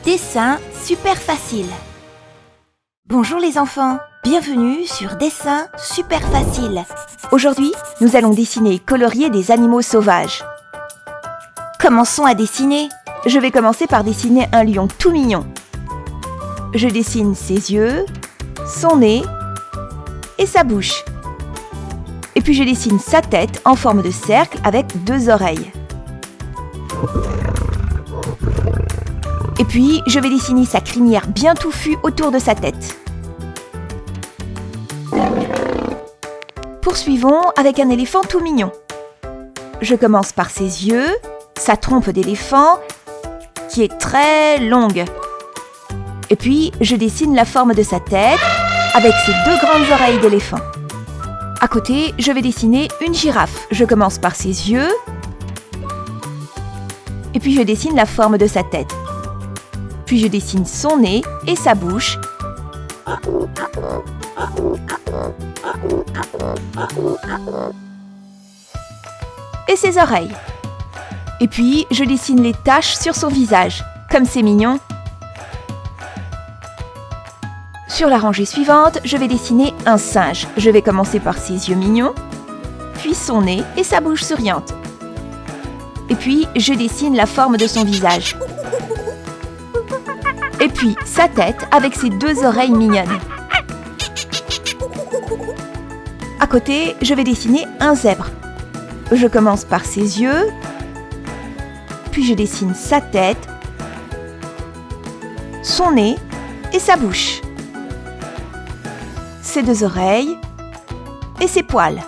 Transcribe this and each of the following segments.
Dessin super facile. Bonjour les enfants, bienvenue sur Dessin super facile. Aujourd'hui, nous allons dessiner et colorier des animaux sauvages. Commençons à dessiner. Je vais commencer par dessiner un lion tout mignon. Je dessine ses yeux, son nez et sa bouche. Et puis je dessine sa tête en forme de cercle avec 2 oreilles. Et puis, je vais dessiner sa crinière bien touffue autour de sa tête. Poursuivons avec un éléphant tout mignon. Je commence par ses yeux, sa trompe d'éléphant, qui est très longue. Et puis, je dessine la forme de sa tête avec ses 2 grandes oreilles d'éléphant. À côté, je vais dessiner une girafe. Je commence par ses yeux, et puis je dessine la forme de sa tête. Puis je dessine son nez et sa bouche. Et ses oreilles. Et puis je dessine les taches sur son visage. Comme c'est mignon. Sur la rangée suivante, je vais dessiner un singe. Je vais commencer par ses yeux mignons, puis son nez et sa bouche souriante. Et puis je dessine la forme de son visage. Et puis sa tête avec ses 2 oreilles mignonnes. À côté, je vais dessiner un zèbre. Je commence par ses yeux, puis je dessine sa tête, son nez et sa bouche, ses 2 oreilles et ses poils.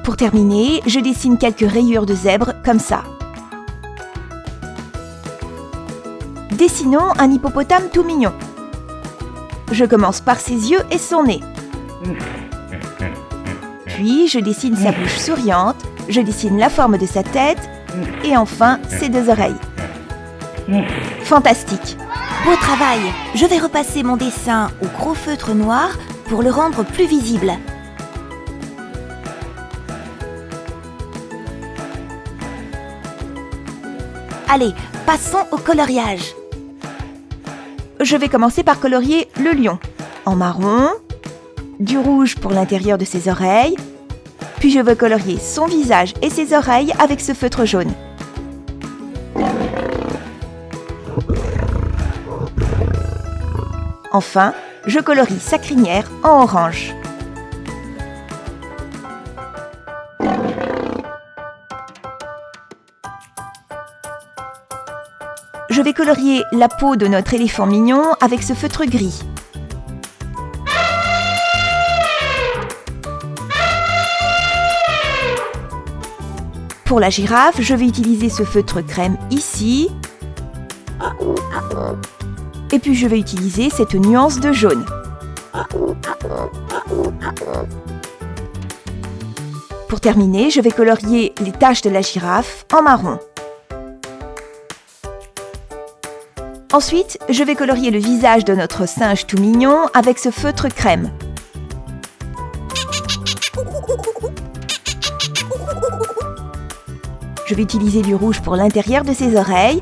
Pour terminer, je dessine quelques rayures de zèbre comme ça. Dessinons un hippopotame tout mignon. Je commence par ses yeux et son nez. Puis, je dessine sa bouche souriante, je dessine la forme de sa tête et enfin ses 2 oreilles. Fantastique! Beau travail! Je vais repasser mon dessin au gros feutre noir pour le rendre plus visible. Allez, passons au coloriage. Je vais commencer par colorier le lion en marron, du rouge pour l'intérieur de ses oreilles, puis je vais colorier son visage et ses oreilles avec ce feutre jaune. Enfin, je colorie sa crinière en orange. Je vais colorier la peau de notre éléphant mignon avec ce feutre gris. Pour la girafe, je vais utiliser ce feutre crème ici. Et puis je vais utiliser cette nuance de jaune. Pour terminer, je vais colorier les taches de la girafe en marron. Ensuite, je vais colorier le visage de notre singe tout mignon avec ce feutre crème. Je vais utiliser du rouge pour l'intérieur de ses oreilles,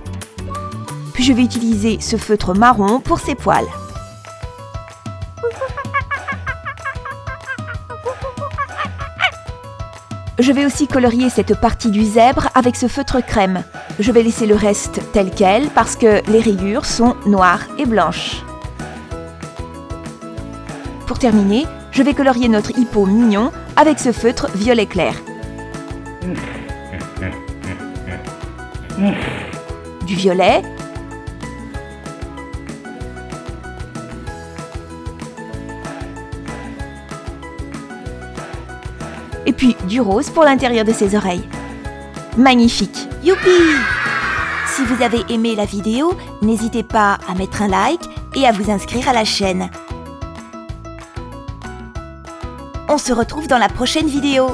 puis je vais utiliser ce feutre marron pour ses poils. Je vais aussi colorier cette partie du zèbre avec ce feutre crème. Je vais laisser le reste tel quel parce que les rayures sont noires et blanches. Pour terminer, je vais colorier notre hippo mignon avec ce feutre violet clair. Du violet. Et puis du rose pour l'intérieur de ses oreilles. Magnifique! Youpi! Si vous avez aimé la vidéo, n'hésitez pas à mettre un like et à vous inscrire à la chaîne. On se retrouve dans la prochaine vidéo.